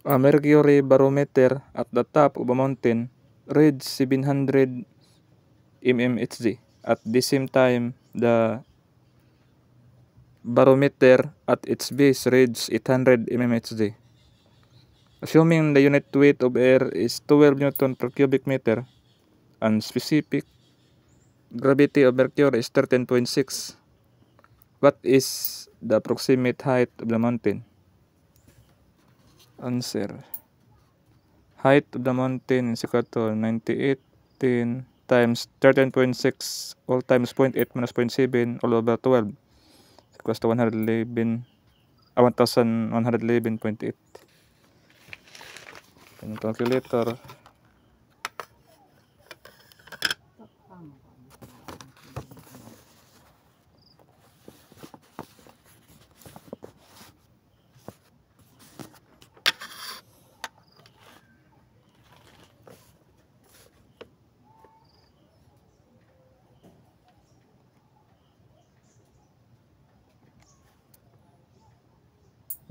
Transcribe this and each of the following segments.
A mercury barometer at the top of a mountain reads 700 mmHg. At the same time, the barometer at its base reads 800 mmHg. Assuming the unit weight of air is 12 Newton per cubic meter and specific gravity of Mercury is 13.6, what is the approximate height of the mountain? Answer. Height of the mountain is equal to 9810 times 13.6 all times 0.8 minus 0.7 all over 12 equals to 1111.8. And calculator.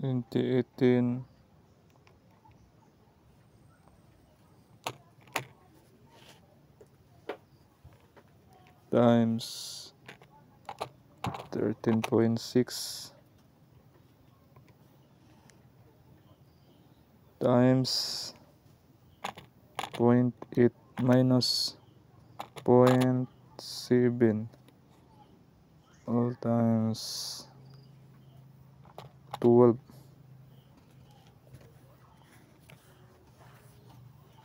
In 2018 times 13.6 times 0.8 minus 0.7 all times 12.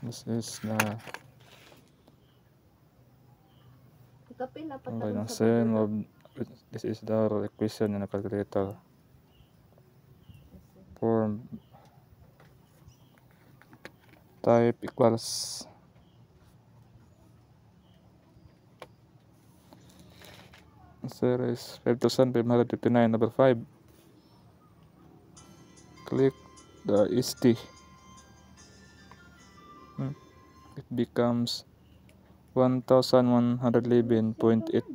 This is the this is the equation in the calculator. Form type equals answer is 5,559/5. Click the ST. It becomes 1111.8.